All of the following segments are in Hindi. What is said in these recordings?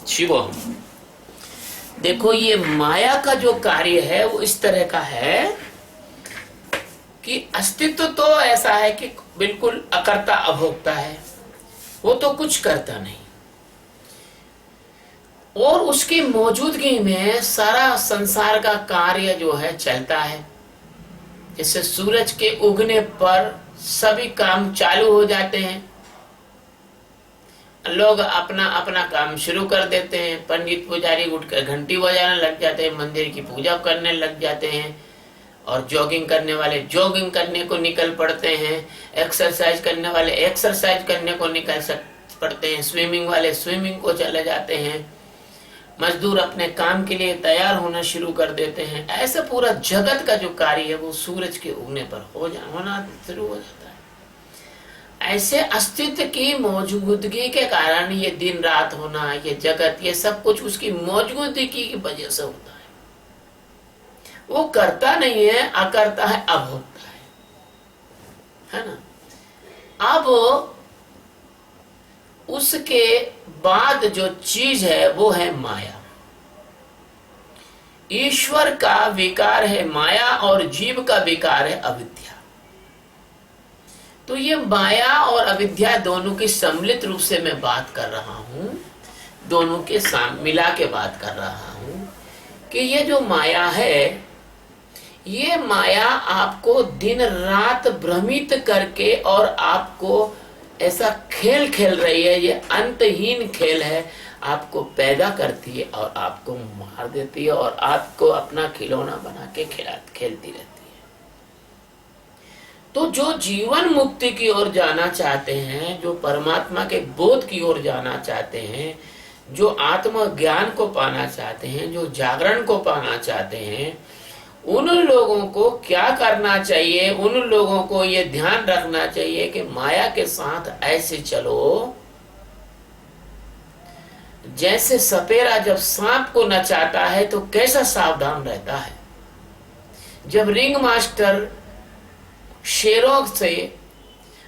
शिवो। देखो ये माया का जो कार्य है वो इस तरह का है कि अस्तित्व तो ऐसा है कि बिल्कुल अकर्ता अभोक्ता है, वो तो कुछ करता नहीं, और उसकी मौजूदगी में सारा संसार का कार्य जो है चलता है। जैसे सूरज के उगने पर सभी काम चालू हो जाते हैं, लोग अपना अपना काम शुरू कर देते हैं, पंडित पुजारी उठकर घंटी बजाने लग जाते हैं, मंदिर की पूजा करने लग जाते हैं, और जॉगिंग करने वाले जॉगिंग करने को निकल पड़ते हैं, एक्सरसाइज करने वाले एक्सरसाइज करने को निकल पड़ते हैं, स्विमिंग वाले स्विमिंग को चले जाते हैं, मजदूर अपने काम के लिए तैयार होना शुरू कर देते हैं। ऐसा पूरा जगत का जो कार्य है वो सूरज के उगने पर होना शुरू हो जाता है। ऐसे अस्तित्व की मौजूदगी के कारण ये दिन रात होना, ये जगत, ये सब कुछ उसकी मौजूदगी की वजह से होता है। वो करता नहीं है, अकर्ता है, अभोक्ता है ना। अब उसके बाद जो चीज है वो है माया। ईश्वर का विकार है माया और जीव का विकार है अविद्या। तो ये माया और अविद्या दोनों की सम्मिलित रूप से मैं बात कर रहा हूं, दोनों के साथ मिला के बात कर रहा हूं कि ये जो माया है, ये माया आपको दिन रात भ्रमित करके और आपको ऐसा खेल खेल रही है, ये अंतहीन खेल है, आपको पैदा करती है और आपको मार देती है और आपको अपना खिलौना बना के खेलती रहती है। तो जो जीवन मुक्ति की ओर जाना चाहते हैं, जो परमात्मा के बोध की ओर जाना चाहते हैं, जो आत्म ज्ञान को पाना चाहते हैं, जो जागरण को पाना चाहते हैं, उन लोगों को क्या करना चाहिए? उन लोगों को ये ध्यान रखना चाहिए कि माया के साथ ऐसे चलो जैसे सपेरा जब सांप को नचाता है तो कैसा सावधान रहता है, जब रिंग मास्टर शेरों से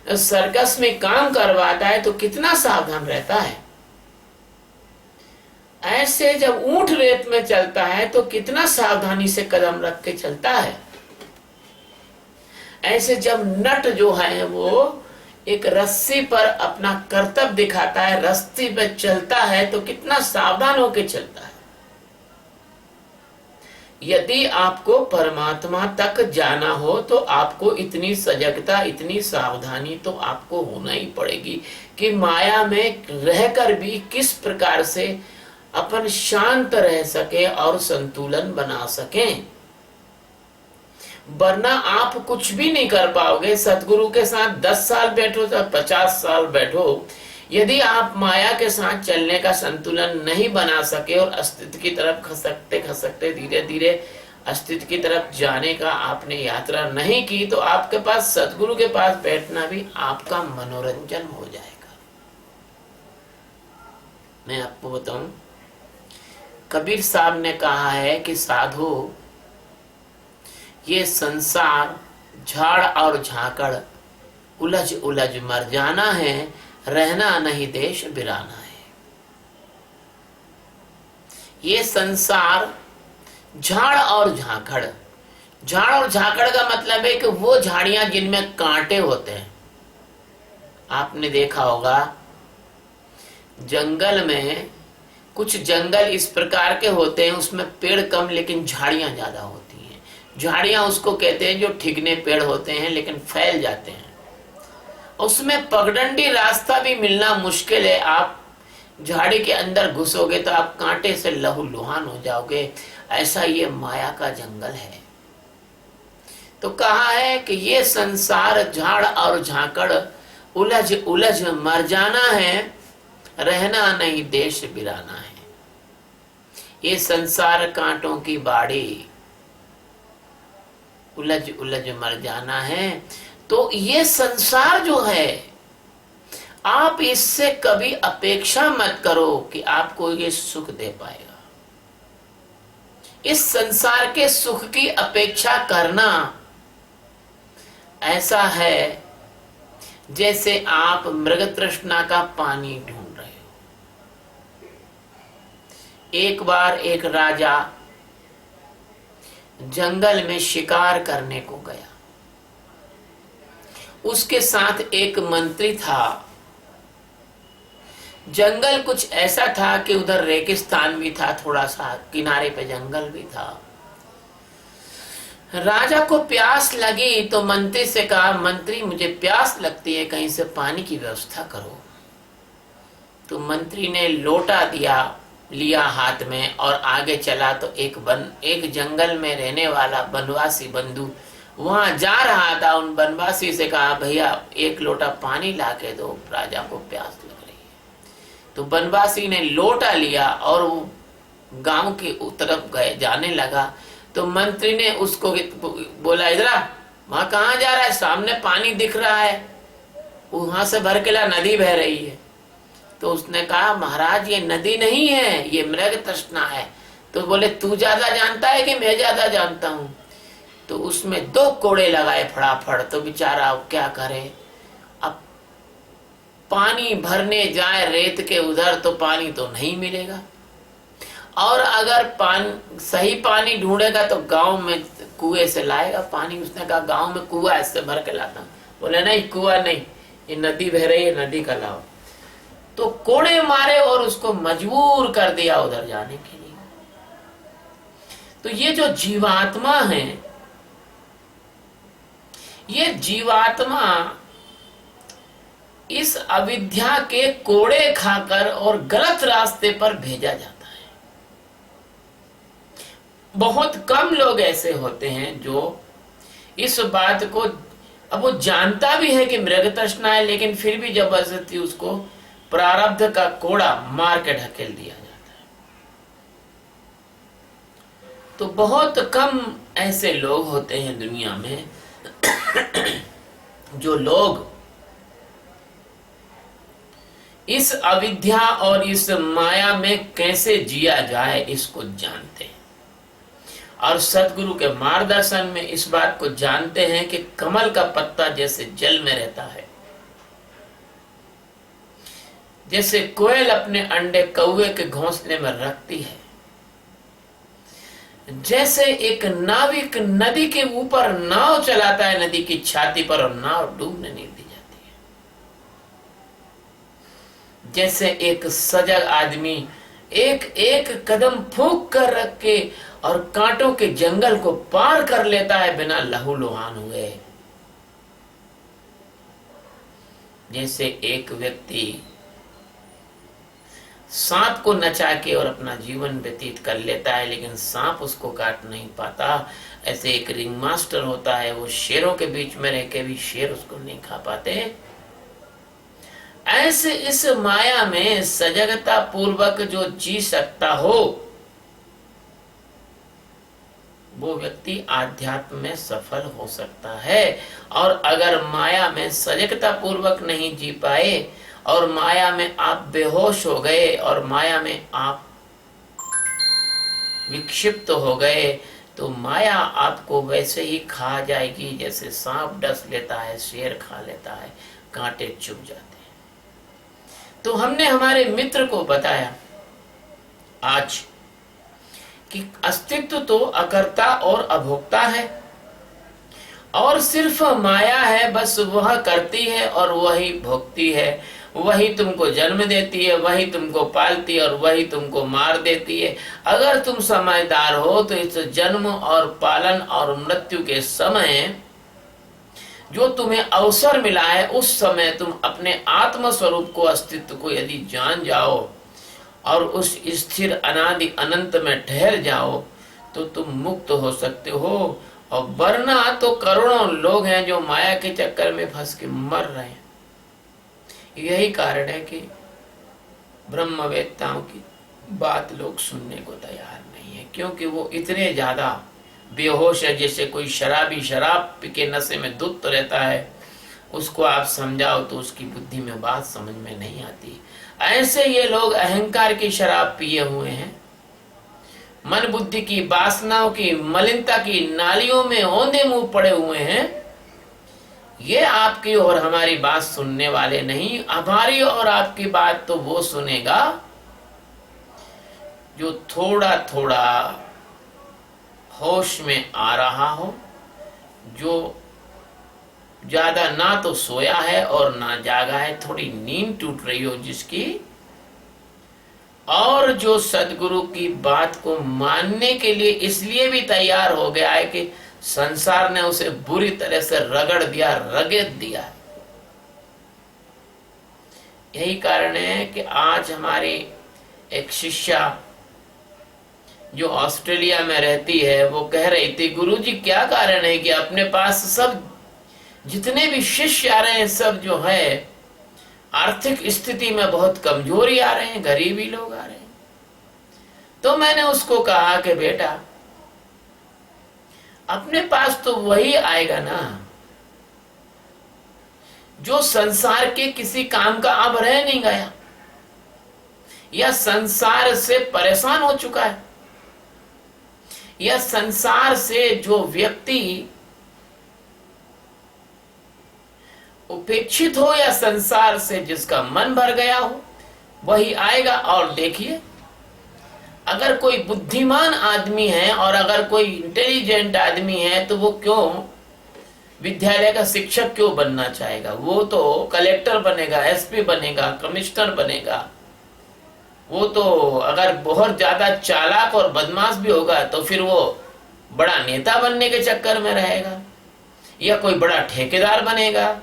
सर्कस में काम करवाता है तो कितना सावधान रहता है, ऐसे जब ऊंट रेत में चलता है तो कितना सावधानी से कदम रख के चलता है, ऐसे जब नट जो है वो एक रस्सी पर अपना कर्तव्य दिखाता है, रस्सी पे चलता है तो कितना सावधान होके चलता है। यदि आपको परमात्मा तक जाना हो तो आपको इतनी सजगता, इतनी सावधानी तो आपको होना ही पड़ेगी कि माया में रहकर भी किस प्रकार से अपन शांत रह सके और संतुलन बना सकें। वरना आप कुछ भी नहीं कर पाओगे। सतगुरु के साथ 10 साल बैठो तो 50 साल बैठो, यदि आप माया के साथ चलने का संतुलन नहीं बना सके और अस्तित्व की तरफ खसकते खसकते धीरे धीरे अस्तित्व की तरफ जाने का आपने यात्रा नहीं की तो आपके पास सतगुरु के पास बैठना भी आपका मनोरंजन हो जाएगा। मैं आपको बताऊं, कबीर साहब ने कहा है कि साधु, ये संसार झाड़ और झाकड़, उलझ उलझ मर जाना है, रहना नहीं देश बिराना है। ये संसार झाड़ और झाकड़, झाड़ और झाकड़ का मतलब है कि वो झाड़ियां जिनमें कांटे होते हैं। आपने देखा होगा जंगल में, कुछ जंगल इस प्रकार के होते हैं उसमें पेड़ कम लेकिन झाड़ियां ज्यादा होती हैं। झाड़ियां उसको कहते हैं जो ठिगने पेड़ होते हैं लेकिन फैल जाते हैं, उसमें पगडंडी रास्ता भी मिलना मुश्किल है। आप झाड़ी के अंदर घुसोगे तो आप कांटे से लहूलुहान हो जाओगे। ऐसा ये माया का जंगल है। तो कहा है कि ये संसार झाड़ और झाकड़, उलझ उलझ मर जाना है, रहना नहीं देश बिराना है। ये संसार कांटों की बाड़ी, उलझ उलझ मर जाना है। तो ये संसार जो है, आप इससे कभी अपेक्षा मत करो कि आपको ये सुख दे पाएगा। इस संसार के सुख की अपेक्षा करना ऐसा है जैसे आप मृग तृष्णा का पानी ढूंढ रहे हो। एक बार एक राजा जंगल में शिकार करने को गया। उसके साथ एक मंत्री था। जंगल कुछ ऐसा था कि उधर रेगिस्तान भी था, थोड़ा सा किनारे पे जंगल भी था। राजा को प्यास लगी तो मंत्री से कहा, मंत्री मुझे प्यास लगती है, कहीं से पानी की व्यवस्था करो। तो मंत्री ने लोटा लिया हाथ में और आगे चला तो एक जंगल में रहने वाला बनवासी बंधु वहां जा रहा था। उन बनवासी से कहा, भैया एक लोटा पानी ला के दो, राजा को प्यास लग रही है। तो बनवासी ने लोटा लिया और वो गांव की तरफ जाने लगा। तो मंत्री ने उसको बोला, इधर वहां कहाँ जा रहा है, सामने पानी दिख रहा है, वहां से भर के ला, नदी बह रही है। तो उसने कहा, महाराज ये नदी नहीं है, ये मृग तृष्णा है। तो बोले, तू ज्यादा जानता है कि मैं ज्यादा जानता हूं। तो उसमें 2 कोड़े लगाए फटाफट। तो बेचारा अब क्या करे, अब पानी भरने जाए रेत के उधर तो पानी तो नहीं मिलेगा, और अगर सही पानी ढूंढेगा तो गांव में कुएं से लाएगा पानी। उसने कहा, गांव में कुआं, इससे भर के लाता हूं। बोले, नहीं कुआं नहीं, ये नदी बह रही है, नदी का लाओ। तो कोड़े मारे और उसको मजबूर कर दिया उधर जाने के लिए। तो ये जो जीवात्मा है, ये जीवात्मा इस अविद्या के कोड़े खाकर और गलत रास्ते पर भेजा जाता है। बहुत कम लोग ऐसे होते हैं जो इस बात को, अब वो जानता भी है कि मृग तृष्णा है, लेकिन फिर भी जबरदस्ती उसको प्रारब्ध का कोड़ा मार के ढकेल दिया जाता है। तो बहुत कम ऐसे लोग होते हैं दुनिया में जो लोग इस अविद्या और इस माया में कैसे जिया जाए इसको जानते हैं, और सतगुरु के मार्गदर्शन में इस बात को जानते हैं कि कमल का पत्ता जैसे जल में रहता है, जैसे कोयल अपने अंडे कौवे के घोंसले में रखती है, जैसे एक नाविक नदी के ऊपर नाव चलाता है नदी की छाती पर और नाव डूबने नहीं दी जाती है, जैसे एक सजग आदमी एक एक कदम फूंक कर रख के और कांटों के जंगल को पार कर लेता है बिना लहूलुहान हुए, जैसे एक व्यक्ति सांप को नचा के और अपना जीवन व्यतीत कर लेता है लेकिन सांप उसको काट नहीं पाता, ऐसे एक रिंग मास्टर होता है, वो शेरों के बीच में रह के भी शेर उसको नहीं खा पाते। ऐसे इस माया में सजगता पूर्वक जो जी सकता हो वो व्यक्ति आध्यात्म में सफल हो सकता है, और अगर माया में सजगता पूर्वक नहीं जी पाए और माया में आप बेहोश हो गए और माया में आप विक्षिप्त हो गए तो माया आपको वैसे ही खा जाएगी जैसे सांप डस लेता है, शेर खा लेता है, कांटे चुभ जाते हैं। तो हमने हमारे मित्र को बताया आज कि अस्तित्व तो अकर्ता और अभोक्ता है और सिर्फ माया है, बस वह करती है और वही भोगती है, वही तुमको जन्म देती है, वही तुमको पालती है और वही तुमको मार देती है। अगर तुम समझदार हो तो इस जन्म और पालन और मृत्यु के समय जो तुम्हें अवसर मिला है उस समय तुम अपने आत्म स्वरूप को, अस्तित्व को यदि जान जाओ और उस स्थिर अनादि अनंत में ठहर जाओ तो तुम मुक्त हो सकते हो। और वरना तो करोड़ों लोग हैं जो माया के चक्कर में फंस के मर रहे हैं। यही कारण है कि ब्रह्मवेत्ताओं की बात लोग सुनने को तैयार नहीं है, क्योंकि वो इतने ज्यादा बेहोश है। जैसे कोई शराबी शराब पी के नशे में धुत रहता है, उसको आप समझाओ तो उसकी बुद्धि में बात समझ में नहीं आती। ऐसे ये लोग अहंकार की शराब पिए हुए हैं, मन बुद्धि की वासनाओं की मलिनता की नालियों में औंधे मुंह पड़े हुए हैं। ये आपकी और हमारी बात सुनने वाले नहीं, हमारी और आपकी बात तो वो सुनेगा जो थोड़ा थोड़ा होश में आ रहा हो, जो ज्यादा ना तो सोया है और ना जागा है, थोड़ी नींद टूट रही हो जिसकी, और जो सदगुरु की बात को मानने के लिए इसलिए भी तैयार हो गया है कि संसार ने उसे बुरी तरह से रगड़ दिया, रगेत दिया। यही कारण है कि आज हमारी एक शिष्या जो ऑस्ट्रेलिया में रहती है वो कह रही थी, गुरुजी क्या कारण है कि अपने पास सब जितने भी शिष्य आ रहे हैं सब जो है आर्थिक स्थिति में बहुत कमजोरी आ रहे हैं, गरीबी लोग आ रहे हैं। तो मैंने उसको कहा कि बेटा अपने पास तो वही आएगा ना जो संसार के किसी काम का अब रह नहीं गया या संसार से परेशान हो चुका है, या संसार से जो व्यक्ति उपेक्षित हो या संसार से जिसका मन भर गया हो, वही आएगा। और देखिए, अगर कोई बुद्धिमान आदमी है और अगर कोई इंटेलिजेंट आदमी है तो वो क्यों विद्यालय का शिक्षक क्यों बनना चाहेगा? वो तो कलेक्टर बनेगा, एसपी बनेगा, कमिश्नर बनेगा। वो तो अगर बहुत ज्यादा चालाक और बदमाश भी होगा तो फिर वो बड़ा नेता बनने के चक्कर में रहेगा, या कोई बड़ा ठेकेदार बनेगा,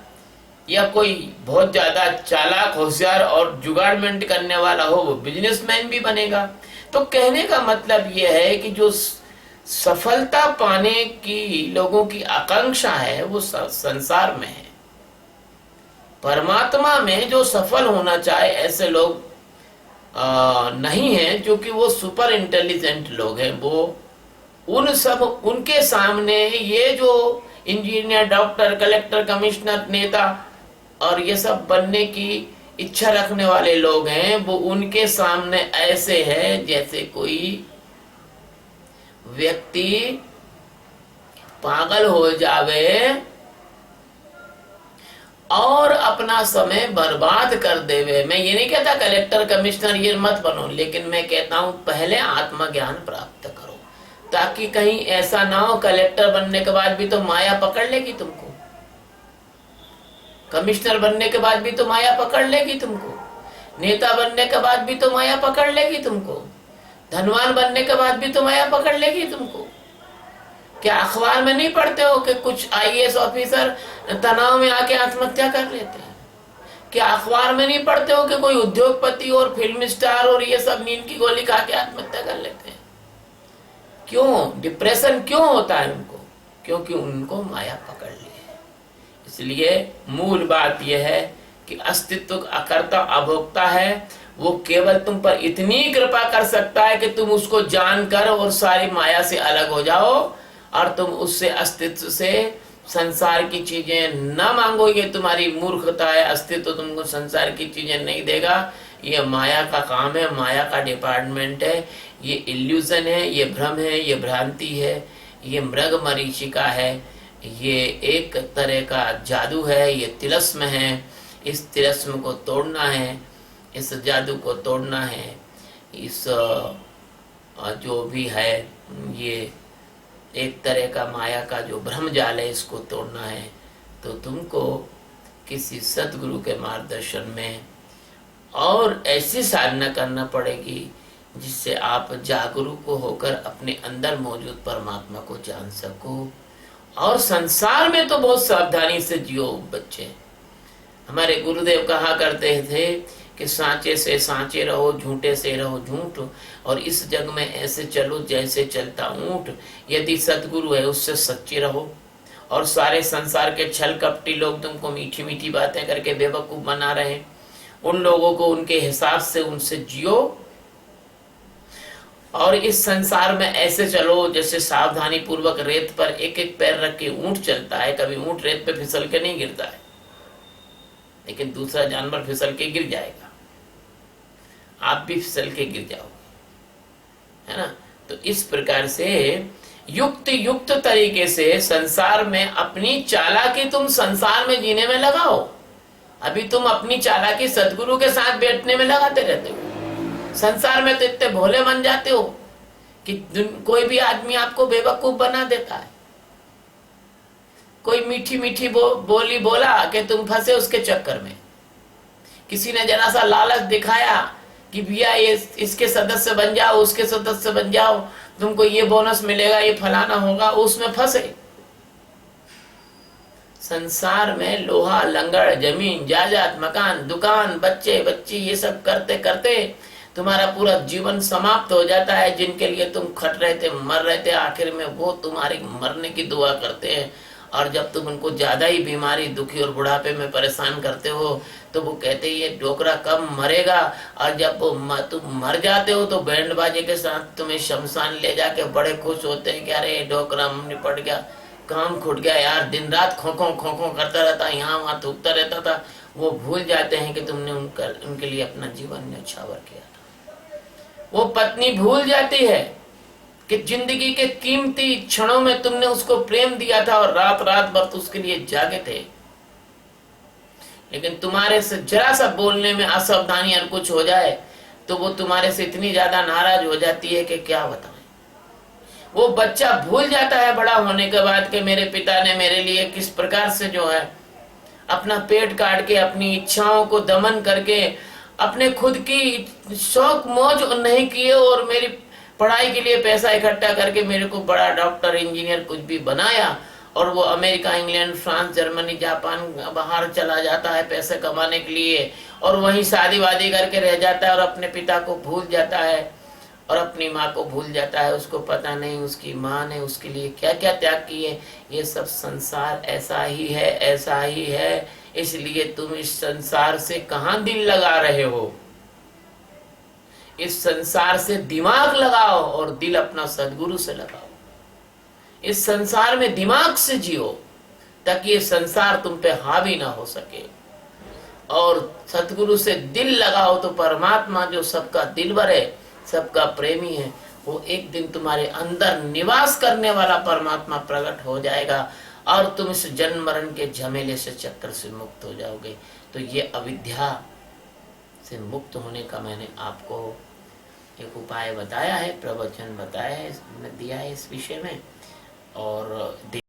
या कोई बहुत ज्यादा चालाक होशियार और जुगाड़मेंट करने वाला हो वो बिजनेसमैन भी बनेगा। तो कहने का मतलब यह है कि जो सफलता पाने की लोगों की आकांक्षा है वो संसार में है। परमात्मा में जो सफल होना चाहे ऐसे लोग नहीं है, क्योंकि वो सुपर इंटेलिजेंट लोग हैं। वो उनके सामने ये जो इंजीनियर, डॉक्टर, कलेक्टर, कमिश्नर, नेता और ये सब बनने की इच्छा रखने वाले लोग हैं, वो उनके सामने ऐसे है जैसे कोई व्यक्ति पागल हो जावे और अपना समय बर्बाद कर देवे। मैं ये नहीं कहता कलेक्टर, कमिश्नर ये मत बनो, लेकिन मैं कहता हूं पहले आत्मज्ञान प्राप्त करो, ताकि कहीं ऐसा ना हो कलेक्टर बनने के बाद भी तो माया पकड़ लेगी तुमको, कमिश्नर बनने के बाद भी तो माया पकड़ लेगी तुमको, नेता बनने के बाद भी तो माया पकड़ लेगी तुमको, धनवान बनने के बाद भी तो माया पकड़ लेगी तुमको। क्या अखबार में नहीं पढ़ते हो कि कुछ आईएएस ऑफिसर तनाव में आके आत्महत्या कर लेते हैं? क्या अखबार में नहीं पढ़ते हो कि कोई उद्योगपति और फिल्म स्टार और ये सब नींद की गोली खा के आत्महत्या कर लेते हैं? क्यों? डिप्रेशन क्यों होता है उनको? क्योंकि उनको माया पकड़ ली है। इसलिए मूल बात यह है कि अस्तित्व अकर्ता अभोक्ता है, वो केवल तुम पर इतनी कृपा कर सकता है कि तुम उसको जानकर और सारी माया से अलग हो जाओ और तुम उससे अस्तित्व से संसार की चीजें न मांगो। ये तुम्हारी मूर्खता है, अस्तित्व तुमको संसार की चीजें नहीं देगा। ये माया का काम है, माया का डिपार्टमेंट है, ये इल्यूजन है, ये भ्रम है, ये भ्रांति है, ये मृग मरीचिका है, ये एक तरह का जादू है, ये तिलस्म है। इस तिलस्म को तोड़ना है, इस जादू को तोड़ना है, इस जो भी है ये एक तरह का माया का जो भ्रम जाल है, इसको तोड़ना है। तो तुमको किसी सदगुरु के मार्गदर्शन में और ऐसी साधना करना पड़ेगी जिससे आप जागरूक होकर अपने अंदर मौजूद परमात्मा को जान सको। और संसार में तो बहुत सावधानी से जियो बच्चे। हमारे गुरुदेव कहा करते थे कि सांचे से सांचे रहो, झूठे से रहो झूठ, और इस जग में ऐसे चलो जैसे चलता ऊंट। यदि सदगुरु है उससे सच्चे रहो, और सारे संसार के छल कपटी लोग तुमको मीठी मीठी बातें करके बेवकूफ बना रहे हैं, उन लोगों को उनके हिसाब से उनसे जियो। और इस संसार में ऐसे चलो जैसे सावधानी पूर्वक रेत पर एक एक पैर रख के ऊंट चलता है। कभी ऊंट रेत पे फिसल के नहीं गिरता है, लेकिन दूसरा जानवर फिसल के गिर जाएगा, आप भी फिसल के गिर जाओगे, है ना। तो इस प्रकार से युक्त तरीके से संसार में अपनी चालाकी तुम संसार में जीने में लगाओ। अभी तुम अपनी चालाकी सदगुरु के साथ बैठने में लगाते रहते हो, संसार में तो इतने भोले बन जाते हो कि कोई भी आदमी आपको बेवकूफ बना देता है। कोई मीठी मीठी बोली बोला कि तुम फंसे उसके चक्कर में। किसी ने जरा सा लालच दिखाया कि भैया ये इसके सदस्य बन जाओ, उसके सदस्य बन जाओ, तुमको ये बोनस मिलेगा, ये फलाना होगा, उसमें फंसे। संसार में लोहा लंगड़, जमीन जायदाद, मकान, दुकान, बच्चे बच्ची, ये सब करते करते तुम्हारा पूरा जीवन समाप्त हो जाता है। जिनके लिए तुम खट रहे थे, मर रहे थे, आखिर में वो तुम्हारी मरने की दुआ करते हैं। और जब तुम उनको ज्यादा ही बीमारी, दुखी और बुढ़ापे में परेशान करते हो तो वो कहते ये डोकरा कब मरेगा। और जब तुम मर जाते हो तो बैंड बाजे के साथ तुम्हें शमशान ले जाके बड़े खुश होते हैं कि अरे डोकरा निपट गया, काम खुट गया यार, दिन रात खोखो करता रहता, यहाँ वहां थूकता रहता था। वो भूल जाते हैं कि तुमने उनके लिए अपना जीवन न्यौछावर किया था। वो पत्नी भूल जाती है कि जिंदगी के कीमती क्षणों में तुमने उसको प्रेम दिया था और रात रात भर तो उसके लिए जागे थे। लेकिन तुम्हारे से जरा सा बोलने में असावधानी और कुछ हो जाए तो वो तुम्हारे से इतनी ज्यादा नाराज हो जाती है कि क्या बताएं। वो बच्चा भूल जाता है बड़ा होने के बाद कि मेरे पिता ने मेरे लिए किस प्रकार से जो है अपना पेट काट के, अपनी इच्छाओं को दमन करके, अपने खुद की शौक मौज नहीं किए और मेरी पढ़ाई के लिए पैसा इकट्ठा करके मेरे को बड़ा डॉक्टर, इंजीनियर कुछ भी बनाया। और वो America, England, France, Germany, Japan बाहर चला जाता है पैसे कमाने के लिए और वहीं शादी वादी करके रह जाता है और अपने पिता को भूल जाता है और अपनी माँ को भूल जाता है। उसको पता नहीं उसकी माँ ने उसके लिए क्या क्या त्याग किए। ये सब संसार ऐसा ही है, ऐसा ही है। इसलिए तुम इस संसार से कहाँ दिल लगा रहे हो। इस संसार से दिमाग लगाओ और दिल अपना सदगुरु से लगाओ। इस संसार में दिमाग से जियो ताकि ये संसार तुम पे हावी ना हो सके। और सतगुरु से दिल लगाओ तो परमात्मा जो सबका दिलवर है, सबका प्रेमी है, वो एक दिन तुम्हारे अंदर निवास करने वाला परमात्मा प्रकट हो जाएगा और तुम इस जन्म मरण के झमेले से, चक्कर से मुक्त हो जाओगे। तो ये अविद्या से मुक्त होने का मैंने आपको एक उपाय बताया है, प्रवचन बताया है, दिया है इस विषय में। और